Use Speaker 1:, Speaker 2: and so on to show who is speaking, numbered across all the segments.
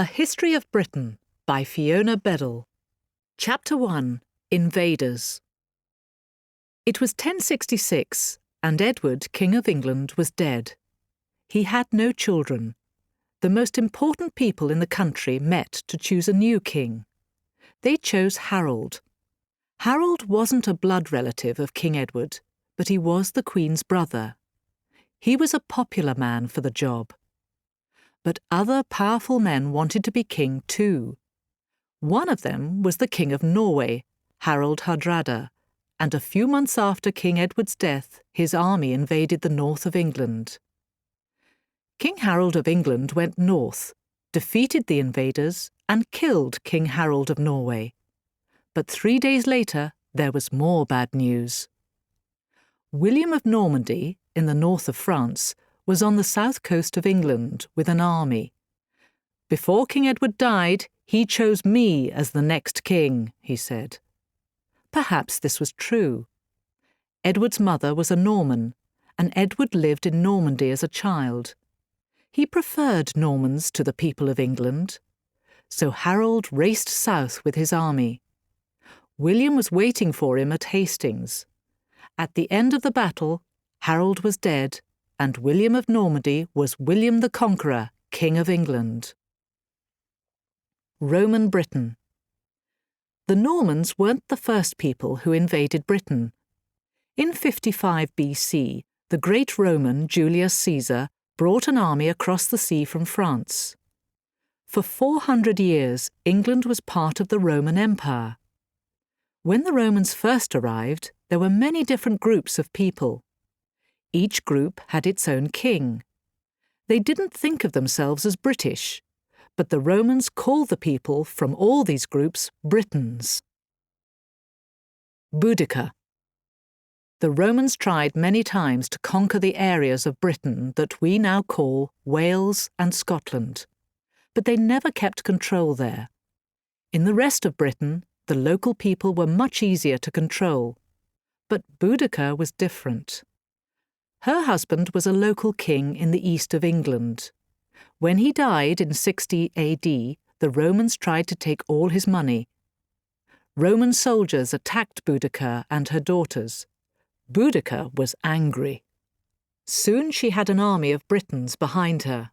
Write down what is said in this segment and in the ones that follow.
Speaker 1: A History of Britain by Fiona Bedell. Chapter 1. Invaders. It was 1066, and Edward, King of England, was dead. He had no children. The most important people in the country met to choose a new king. They chose Harold. Harold wasn't a blood relative of King Edward, but he was the Queen's brother. He was a popular man for the job. But other powerful men wanted to be king too. One of them was the King of Norway, Harald Hardrada, and a few months after King Edward's death, his army invaded the north of England. King Harold of England went north, defeated the invaders, and killed King Harold of Norway. But 3 days later, there was more bad news. William of Normandy, in the north of France, was on the south coast of England with an army. Before King Edward died, he chose me as the next king, he said. Perhaps this was true. Edward's mother was a Norman, and Edward lived in Normandy as a child. He preferred Normans to the people of England. So Harold raced south with his army. William was waiting for him at Hastings. At the end of the battle, Harold was dead, and William of Normandy was William the Conqueror, King of England. Roman Britain. The Normans weren't the first people who invaded Britain. In 55 BC, the great Roman Julius Caesar brought an army across the sea from France. For 400 years, England was part of the Roman Empire. When the Romans first arrived, there were many different groups of people. Each group had its own king. They didn't think of themselves as British, but the Romans called the people from all these groups Britons. Boudicca. The Romans tried many times to conquer the areas of Britain that we now call Wales and Scotland, but they never kept control there. In the rest of Britain, the local people were much easier to control, but Boudicca was different. Her husband was a local king in the east of England. When he died in 60 AD, the Romans tried to take all his money. Roman soldiers attacked Boudicca and her daughters. Boudicca was angry. Soon she had an army of Britons behind her.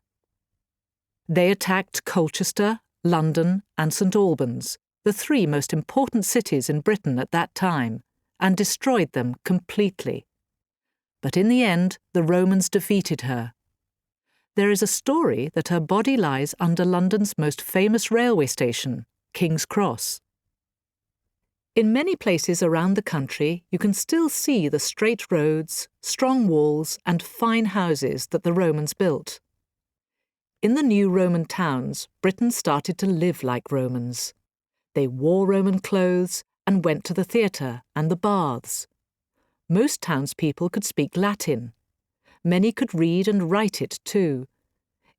Speaker 1: They attacked Colchester, London, and St. Albans, the 3 most important cities in Britain at that time, and destroyed them completely. But in the end, the Romans defeated her. There is a story that her body lies under London's most famous railway station, King's Cross. In many places around the country, you can still see the straight roads, strong walls, and fine houses that the Romans built. In the new Roman towns, Britons started to live like Romans. They wore Roman clothes and went to the theatre and the baths. Most townspeople could speak Latin. Many could read and write it too.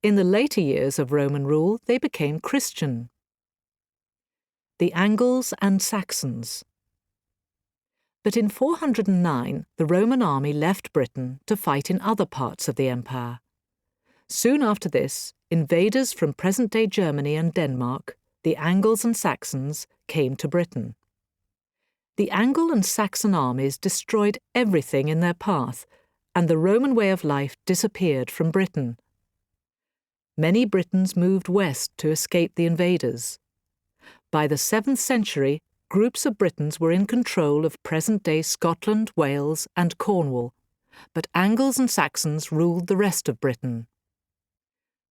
Speaker 1: In the later years of Roman rule, they became Christian. The Angles and Saxons. But in 409, the Roman army left Britain to fight in other parts of the empire. Soon after this, invaders from present-day Germany and Denmark, the Angles and Saxons, came to Britain. The Angle and Saxon armies destroyed everything in their path, and the Roman way of life disappeared from Britain. Many Britons moved west to escape the invaders. By the 7th century, groups of Britons were in control of present-day Scotland, Wales, and Cornwall, but Angles and Saxons ruled the rest of Britain.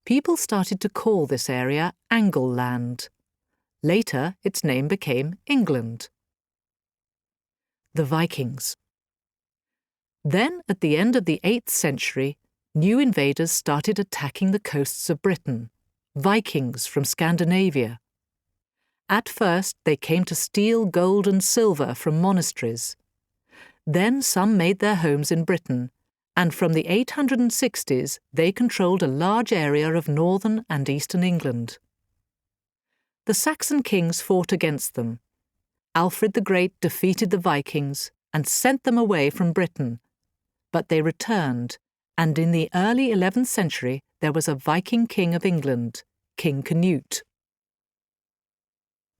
Speaker 1: People started to call this area Angleland. Later, its name became England. The Vikings. Then, at the end of the 8th century, new invaders started attacking the coasts of Britain, Vikings from Scandinavia. At first, they came to steal gold and silver from monasteries. Then some made their homes in Britain, and from the 860s they controlled a large area of northern and eastern England. The Saxon kings fought against them. Alfred the Great defeated the Vikings and sent them away from Britain. But they returned, and in the early 11th century there was a Viking king of England, King Canute.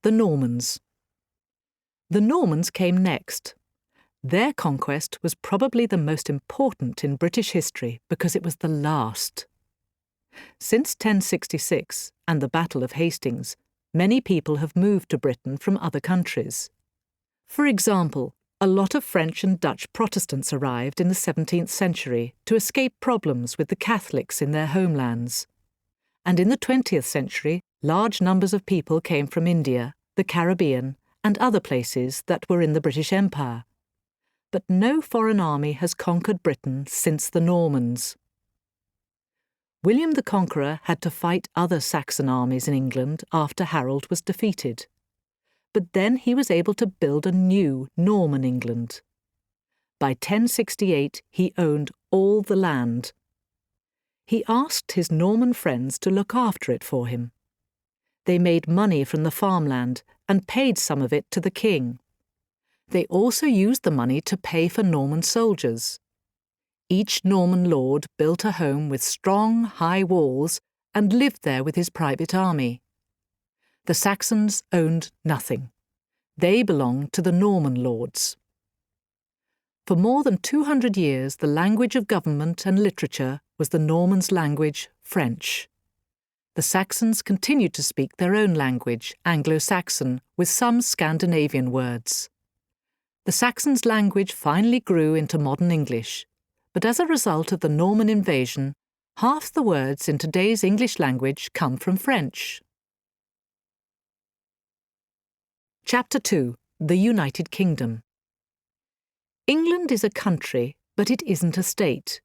Speaker 1: The Normans. The Normans came next. Their conquest was probably the most important in British history because it was the last. Since 1066 and the Battle of Hastings, many people have moved to Britain from other countries. For example, a lot of French and Dutch Protestants arrived in the 17th century to escape problems with the Catholics in their homelands. And in the 20th century, large numbers of people came from India, the Caribbean, and other places that were in the British Empire. But no foreign army has conquered Britain since the Normans. William the Conqueror had to fight other Saxon armies in England after Harold was defeated. But then he was able to build a new Norman England. By 1068, he owned all the land. He asked his Norman friends to look after it for him. They made money from the farmland and paid some of it to the king. They also used the money to pay for Norman soldiers. Each Norman lord built a home with strong, high walls and lived there with his private army. The Saxons owned nothing. They belonged to the Norman lords. For more than 200 years, the language of government and literature was the Normans' language, French. The Saxons continued to speak their own language, Anglo-Saxon, with some Scandinavian words. The Saxons' language finally grew into modern English, but as a result of the Norman invasion, half the words in today's English language come from French. Chapter 2. The United Kingdom. England is a country, but it isn't a state.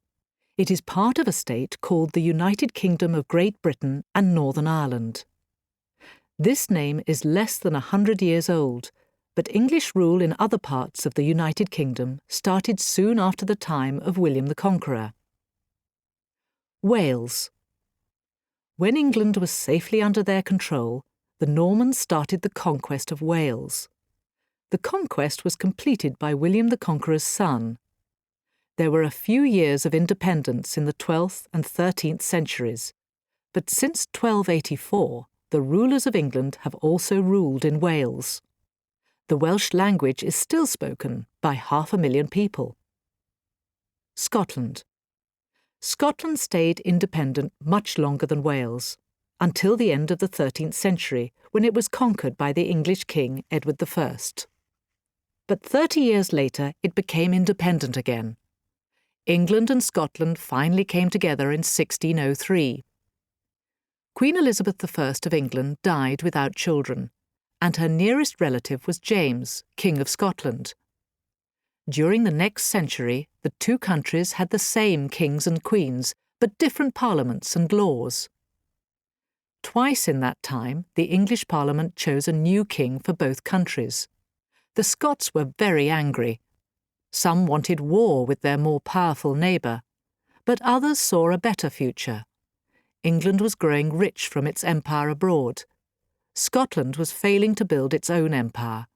Speaker 1: It is part of a state called the United Kingdom of Great Britain and Northern Ireland. This name is less than 100 years old, but English rule in other parts of the United Kingdom started soon after the time of William the Conqueror. Wales. When England was safely under their control, the Normans started the conquest of Wales. The conquest was completed by William the Conqueror's son. There were a few years of independence in the 12th and 13th centuries, but since 1284, the rulers of England have also ruled in Wales. The Welsh language is still spoken by 500,000 people. Scotland. Scotland stayed independent much longer than Wales, until the end of the 13th century, when it was conquered by the English king Edward I. But 30 years later, it became independent again. England and Scotland finally came together in 1603. Queen Elizabeth I of England died without children, and her nearest relative was James, King of Scotland. During the next century, the two countries had the same kings and queens, but different parliaments and laws. Twice in that time, the English Parliament chose a new king for both countries. The Scots were very angry. Some wanted war with their more powerful neighbour, but others saw a better future. England was growing rich from its empire abroad. Scotland was failing to build its own empire.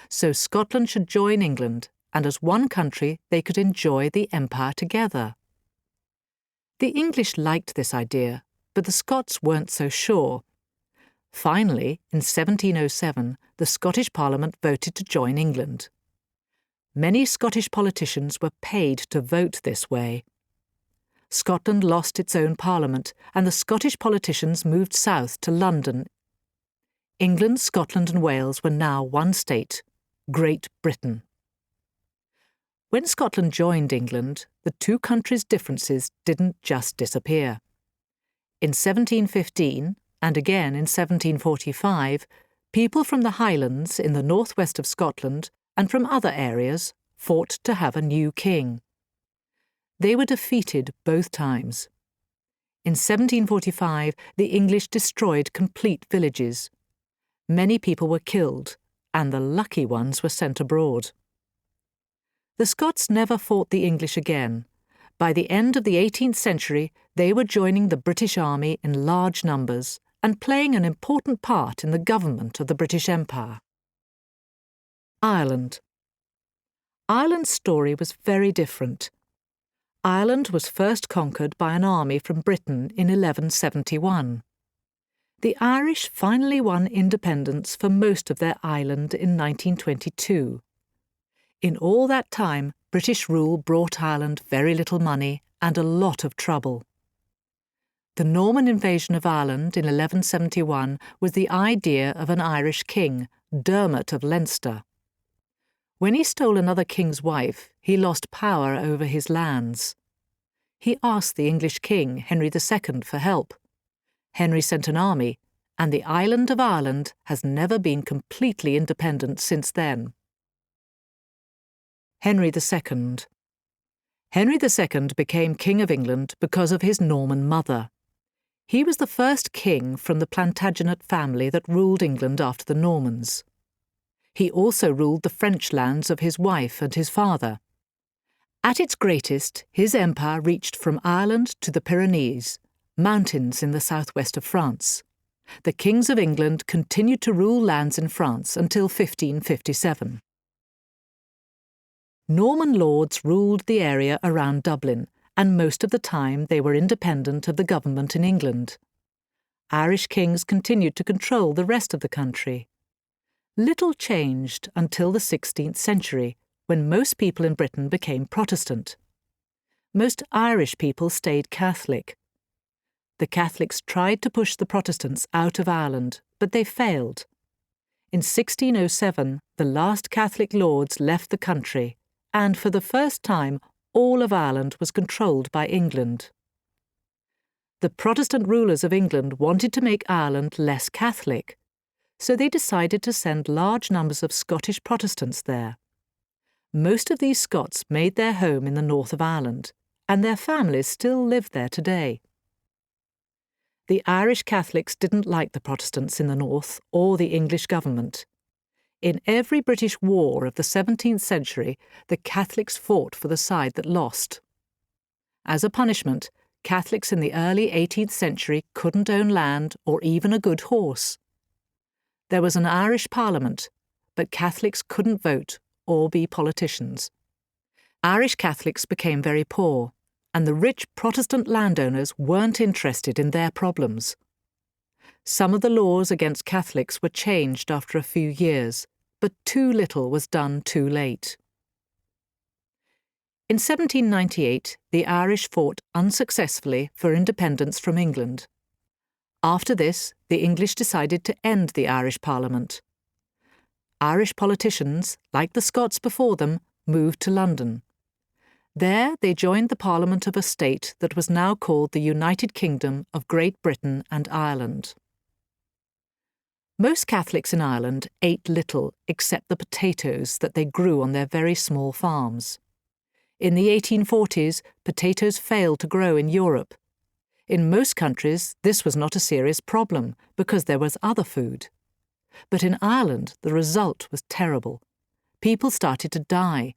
Speaker 1: So Scotland should join England, and as one country they could enjoy the empire together. The English liked this idea, but the Scots weren't so sure. Finally, in 1707, the Scottish Parliament voted to join England. Many Scottish politicians were paid to vote this way. Scotland lost its own parliament, and the Scottish politicians moved south to London. England, Scotland and Wales were now one state, Great Britain. When Scotland joined England, the two countries' differences didn't just disappear. In 1715, and again in 1745, people from the Highlands in the northwest of Scotland and from other areas fought to have a new king. They were defeated both times. In 1745, the English destroyed complete villages. Many people were killed, and the lucky ones were sent abroad. The Scots never fought the English again. By the end of the 18th century, they were joining the British Army in large numbers and playing an important part in the government of the British Empire. Ireland. Ireland's story was very different. Ireland was first conquered by an army from Britain in 1171. The Irish finally won independence for most of their island in 1922. In all that time, British rule brought Ireland very little money and a lot of trouble. The Norman invasion of Ireland in 1171 was the idea of an Irish king, Dermot of Leinster. When he stole another king's wife, he lost power over his lands. He asked the English king, Henry II, for help. Henry sent an army, and the island of Ireland has never been completely independent since then. Henry II. Henry II became King of England because of his Norman mother. He was the first king from the Plantagenet family that ruled England after the Normans. He also ruled the French lands of his wife and his father. At its greatest, his empire reached from Ireland to the Pyrenees, mountains in the southwest of France. The kings of England continued to rule lands in France until 1557. Norman lords ruled the area around Dublin, and most of the time they were independent of the government in England. Irish kings continued to control the rest of the country. Little changed until the 16th century, when most people in Britain became Protestant. Most Irish people stayed Catholic. The Catholics tried to push the Protestants out of Ireland, but they failed. In 1607, the last Catholic lords left the country, and for the first time, all of Ireland was controlled by England. The Protestant rulers of England wanted to make Ireland less Catholic, so they decided to send large numbers of Scottish Protestants there. Most of these Scots made their home in the north of Ireland, and their families still live there today. The Irish Catholics didn't like the Protestants in the north or the English government. In every British war of the 17th century, the Catholics fought for the side that lost. As a punishment, Catholics in the early 18th century couldn't own land or even a good horse. There was an Irish Parliament, but Catholics couldn't vote or be politicians. Irish Catholics became very poor, and the rich Protestant landowners weren't interested in their problems. Some of the laws against Catholics were changed after a few years, but too little was done too late. In 1798, the Irish fought unsuccessfully for independence from England. After this, the English decided to end the Irish Parliament. Irish politicians, like the Scots before them, moved to London. There they joined the Parliament of a state that was now called the United Kingdom of Great Britain and Ireland. Most Catholics in Ireland ate little except the potatoes that they grew on their very small farms. In the 1840s, potatoes failed to grow in Europe. In most countries, this was not a serious problem because there was other food. But in Ireland, the result was terrible. People started to die.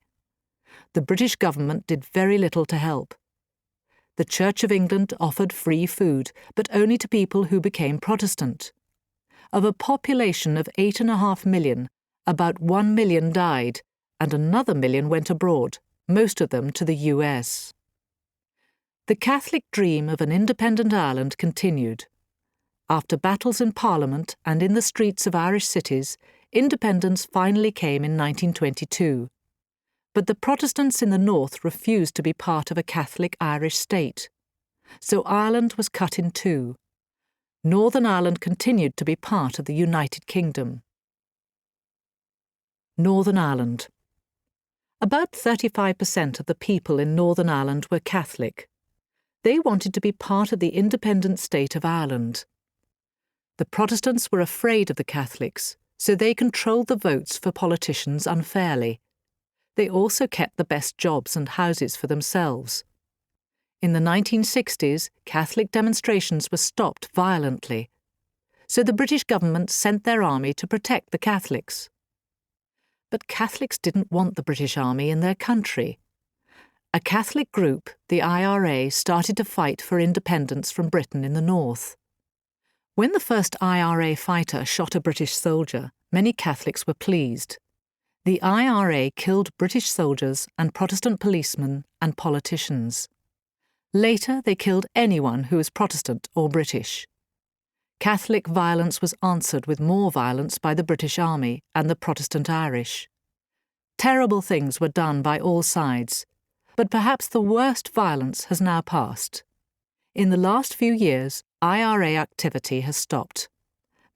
Speaker 1: The British government did very little to help. The Church of England offered free food, but only to people who became Protestant. Of a population of 8.5 million, about 1 million died, and another million went abroad, most of them to the US. The Catholic dream of an independent Ireland continued. After battles in Parliament and in the streets of Irish cities, independence finally came in 1922. But the Protestants in the north refused to be part of a Catholic Irish state. So Ireland was cut in two. Northern Ireland continued to be part of the United Kingdom. Northern Ireland. About 35% of the people in Northern Ireland were Catholic. They wanted to be part of the independent state of Ireland. The Protestants were afraid of the Catholics, so they controlled the votes for politicians unfairly. They also kept the best jobs and houses for themselves. In the 1960s, Catholic demonstrations were stopped violently, so the British government sent their army to protect the Catholics. But Catholics didn't want the British Army in their country. A Catholic group, the IRA, started to fight for independence from Britain in the north. When the first IRA fighter shot a British soldier, many Catholics were pleased. The IRA killed British soldiers and Protestant policemen and politicians. Later, they killed anyone who was Protestant or British. Catholic violence was answered with more violence by the British Army and the Protestant Irish. Terrible things were done by all sides, but perhaps the worst violence has now passed. In the last few years, IRA activity has stopped.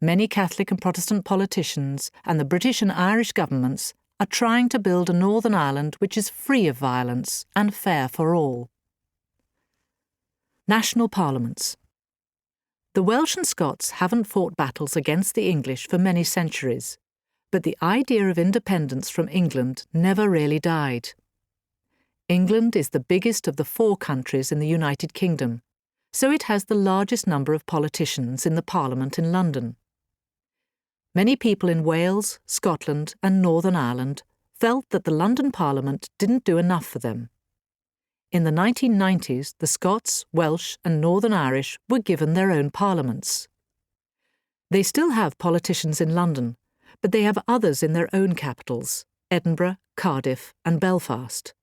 Speaker 1: Many Catholic and Protestant politicians and the British and Irish governments are trying to build a Northern Ireland which is free of violence and fair for all. National Parliaments. The Welsh and Scots haven't fought battles against the English for many centuries, but the idea of independence from England never really died. England is the biggest of the 4 countries in the United Kingdom, so it has the largest number of politicians in the Parliament in London. Many people in Wales, Scotland and Northern Ireland felt that the London Parliament didn't do enough for them. In the 1990s, the Scots, Welsh and Northern Irish were given their own parliaments. They still have politicians in London, but they have others in their own capitals, Edinburgh, Cardiff and Belfast.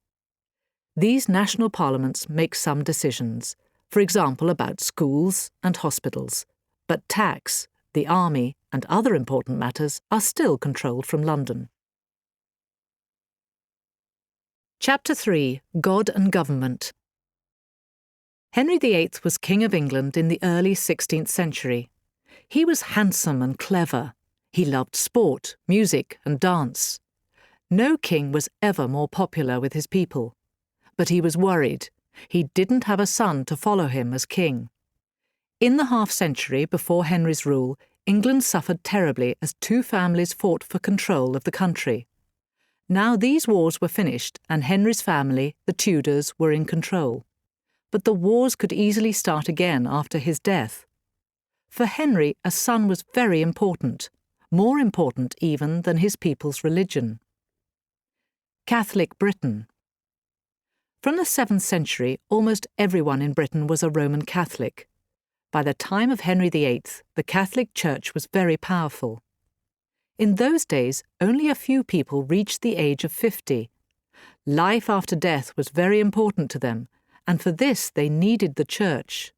Speaker 1: These national parliaments make some decisions, for example about schools and hospitals, but tax, the army and other important matters are still controlled from London. Chapter 3. God and Government. Henry VIII was King of England in the early 16th century. He was handsome and clever. He loved sport, music and dance. No king was ever more popular with his people. But he was worried. He didn't have a son to follow him as king. In the half-century before Henry's rule, England suffered terribly as 2 families fought for control of the country. Now these wars were finished and Henry's family, the Tudors, were in control. But the wars could easily start again after his death. For Henry, a son was very important, more important even than his people's religion. Catholic Britain. From the 7th century, almost everyone in Britain was a Roman Catholic. By the time of Henry VIII, the Catholic Church was very powerful. In those days, only a few people reached the age of 50. Life after death was very important to them, and for this they needed the Church.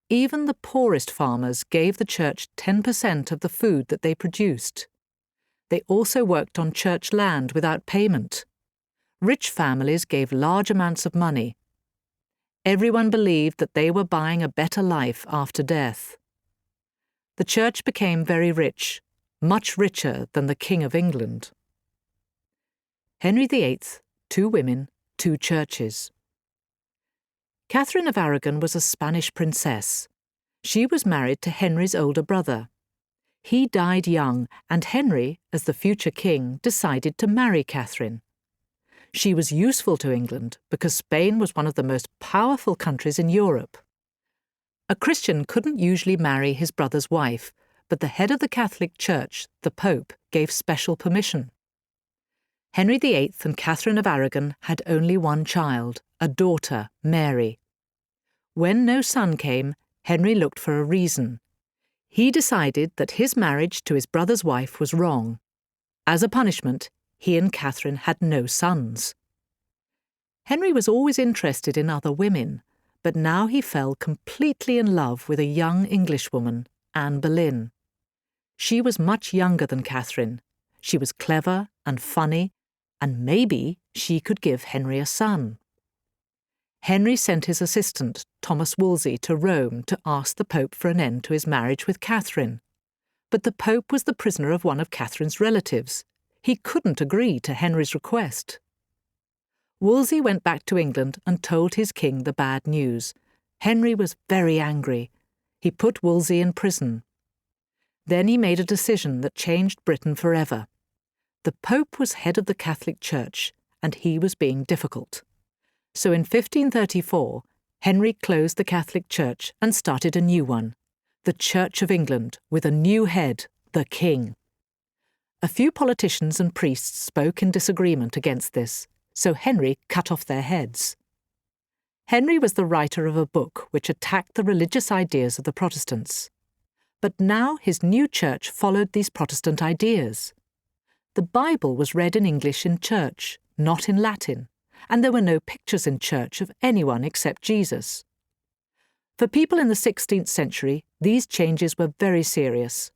Speaker 1: Even the poorest farmers gave the Church 10% of the food that they produced. They also worked on Church land without payment. Rich families gave large amounts of money. Everyone believed that they were buying a better life after death. The Church became very rich, much richer than the King of England. Henry VIII, 2 women, 2 churches. Catherine of Aragon was a Spanish princess. She was married to Henry's older brother. He died young, and Henry, as the future king, decided to marry Catherine. She was useful to England because Spain was one of the most powerful countries in Europe. A Christian couldn't usually marry his brother's wife, but the head of the Catholic Church, the Pope, gave special permission. Henry VIII and Catherine of Aragon had only one child, a daughter, Mary. When no son came, Henry looked for a reason. He decided that his marriage to his brother's wife was wrong. As a punishment, he and Catherine had no sons. Henry was always interested in other women, but now he fell completely in love with a young Englishwoman, Anne Boleyn. She was much younger than Catherine. She was clever and funny, and maybe she could give Henry a son. Henry sent his assistant, Thomas Wolsey, to Rome to ask the Pope for an end to his marriage with Catherine. But the Pope was the prisoner of one of Catherine's relatives. He couldn't agree to Henry's request. Wolsey went back to England and told his king the bad news. Henry was very angry. He put Wolsey in prison. Then he made a decision that changed Britain forever. The Pope was head of the Catholic Church, and he was being difficult. So in 1534, Henry closed the Catholic Church and started a new one, the Church of England, with a new head, the King. A few politicians and priests spoke in disagreement against this, so Henry cut off their heads. Henry was the writer of a book which attacked the religious ideas of the Protestants. But now his new church followed these Protestant ideas. The Bible was read in English in church, not in Latin, and there were no pictures in church of anyone except Jesus. For people in the 16th century, these changes were very serious.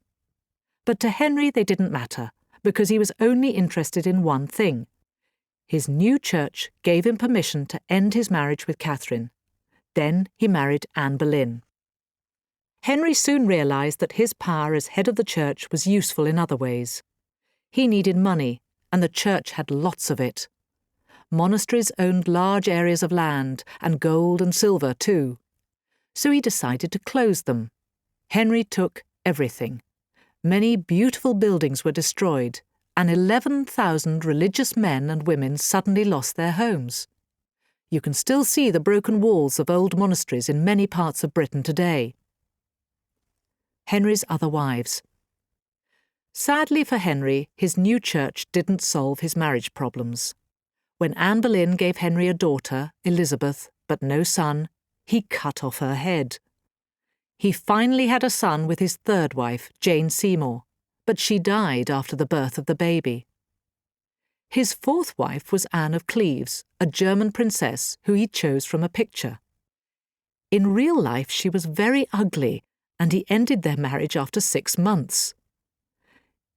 Speaker 1: But to Henry they didn't matter, because he was only interested in one thing. His new church gave him permission to end his marriage with Catherine. Then he married Anne Boleyn. Henry soon realised that his power as head of the church was useful in other ways. He needed money, and the church had lots of it. Monasteries owned large areas of land, and gold and silver too. So he decided to close them. Henry took everything. Many beautiful buildings were destroyed, and 11,000 religious men and women suddenly lost their homes. You can still see the broken walls of old monasteries in many parts of Britain today. Henry's other wives. Sadly for Henry, his new church didn't solve his marriage problems. When Anne Boleyn gave Henry a daughter, Elizabeth, but no son, he cut off her head. He finally had a son with his third wife, Jane Seymour, but she died after the birth of the baby. His fourth wife was Anne of Cleves, a German princess who he chose from a picture. In real life, she was very ugly, and he ended their marriage after 6 months.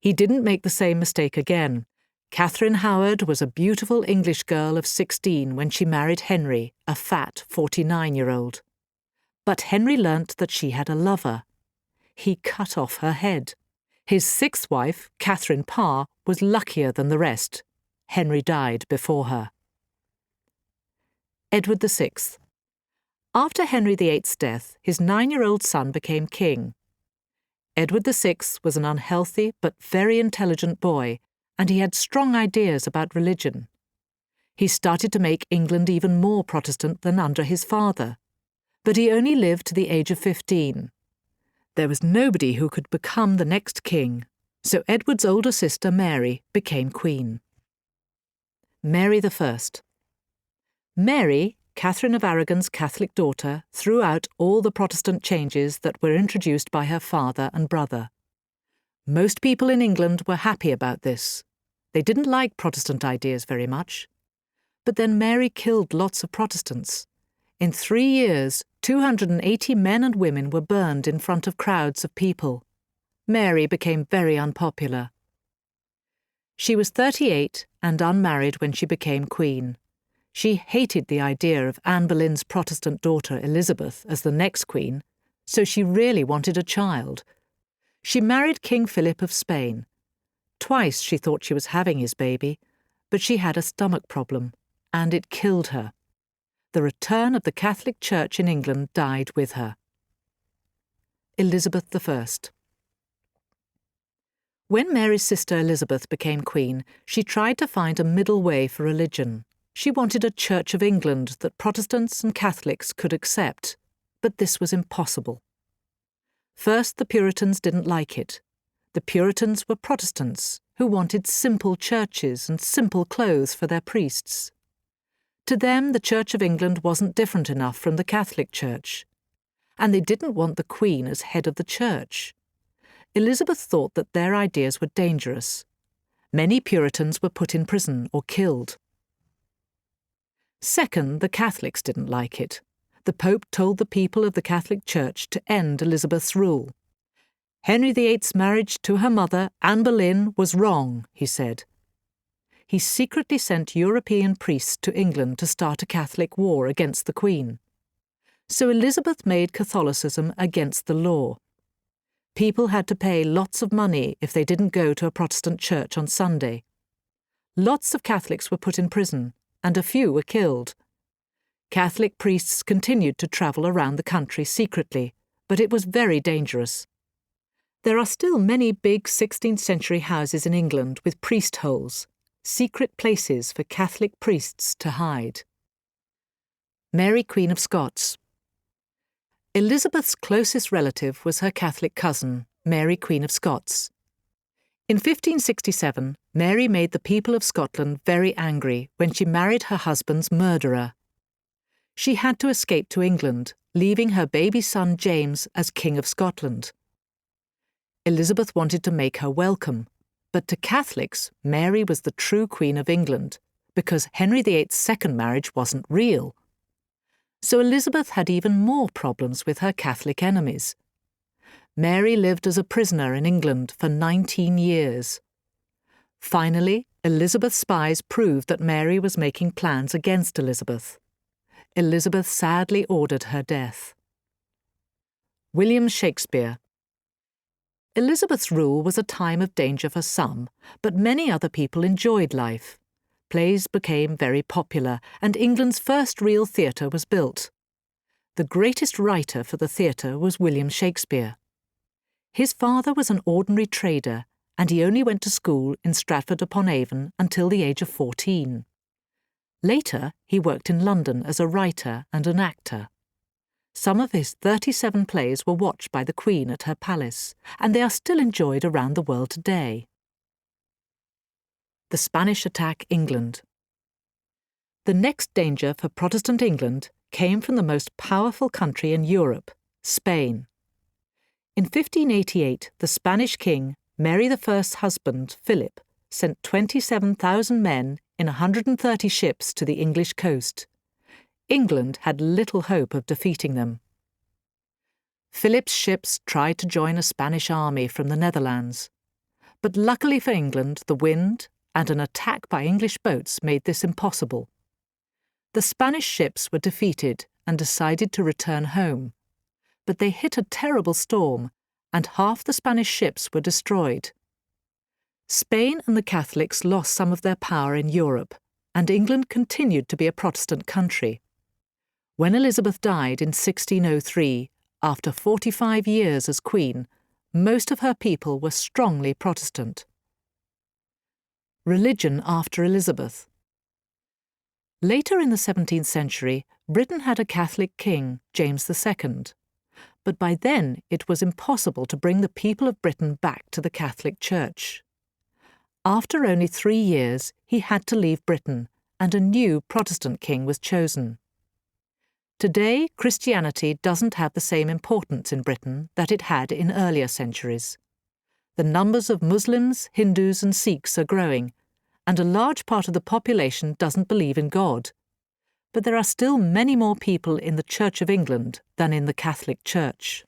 Speaker 1: He didn't make the same mistake again. Catherine Howard was a beautiful English girl of 16 when she married Henry, a fat 49-year-old. But Henry learnt that she had a lover. He cut off her head. His sixth wife, Catherine Parr, was luckier than the rest. Henry died before her. Edward VI. After Henry VIII's death, his 9-year-old son became king. Edward VI was an unhealthy but very intelligent boy, and he had strong ideas about religion. He started to make England even more Protestant than under his father. But he only lived to the age of 15. There was nobody who could become the next king, so Edward's older sister Mary became queen. Mary I. Mary, Catherine of Aragon's Catholic daughter, threw out all the Protestant changes that were introduced by her father and brother. Most people in England were happy about this. They didn't like Protestant ideas very much. But then Mary killed lots of Protestants. In 3 years, 280 men and women were burned in front of crowds of people. Mary became very unpopular. She was 38 and unmarried when she became queen. She hated the idea of Anne Boleyn's Protestant daughter Elizabeth as the next queen, so she really wanted a child. She married King Philip of Spain. Twice she thought she was having his baby, but she had a stomach problem, and it killed her. The return of the Catholic Church in England died with her. Elizabeth I. When Mary's sister Elizabeth became queen, she tried to find a middle way for religion. She wanted a Church of England that Protestants and Catholics could accept, but this was impossible. First, the Puritans didn't like it. The Puritans were Protestants who wanted simple churches and simple clothes for their priests. To them, the Church of England wasn't different enough from the Catholic Church, and they didn't want the Queen as head of the Church. Elizabeth thought that their ideas were dangerous. Many Puritans were put in prison or killed. Second, the Catholics didn't like it. The Pope told the people of the Catholic Church to end Elizabeth's rule. Henry VIII's marriage to her mother, Anne Boleyn, was wrong, he said. He secretly sent European priests to England to start a Catholic war against the Queen. So Elizabeth made Catholicism against the law. People had to pay lots of money if they didn't go to a Protestant church on Sunday. Lots of Catholics were put in prison, and a few were killed. Catholic priests continued to travel around the country secretly, but it was very dangerous. There are still many big 16th century houses in England with priest holes, secret places for Catholic priests to hide. Mary, Queen of Scots. Elizabeth's closest relative was her Catholic cousin, Mary, Queen of Scots. In 1567, Mary made the people of Scotland very angry when she married her husband's murderer. She had to escape to England, leaving her baby son James as King of Scotland. Elizabeth wanted to make her welcome, but to Catholics, Mary was the true Queen of England, because Henry VIII's second marriage wasn't real. So Elizabeth had even more problems with her Catholic enemies. Mary lived as a prisoner in England for 19 years. Finally, Elizabeth's spies proved that Mary was making plans against Elizabeth. Elizabeth sadly ordered her death. William Shakespeare. Elizabeth's rule was a time of danger for some, but many other people enjoyed life. Plays became very popular, and England's first real theatre was built. The greatest writer for the theatre was William Shakespeare. His father was an ordinary trader, and he only went to school in Stratford-upon-Avon until the age of 14. Later, he worked in London as a writer and an actor. Some of his 37 plays were watched by the Queen at her palace, and they are still enjoyed around the world today. The Spanish attack England. The next danger for Protestant England came from the most powerful country in Europe, Spain. In 1588, the Spanish king, Mary I's husband, Philip, sent 27,000 men in 130 ships to the English coast. England had little hope of defeating them. Philip's ships tried to join a Spanish army from the Netherlands, but luckily for England, the wind and an attack by English boats made this impossible. The Spanish ships were defeated and decided to return home, but they hit a terrible storm, and half the Spanish ships were destroyed. Spain and the Catholics lost some of their power in Europe, and England continued to be a Protestant country. When Elizabeth died in 1603, after 45 years as Queen, most of her people were strongly Protestant. Religion after Elizabeth. Later in the 17th century, Britain had a Catholic king, James II. But by then it was impossible to bring the people of Britain back to the Catholic Church. After only 3 years, he had to leave Britain, and a new Protestant king was chosen. Today, Christianity doesn't have the same importance in Britain that it had in earlier centuries. The numbers of Muslims, Hindus and Sikhs are growing, and a large part of the population doesn't believe in God. But there are still many more people in the Church of England than in the Catholic Church.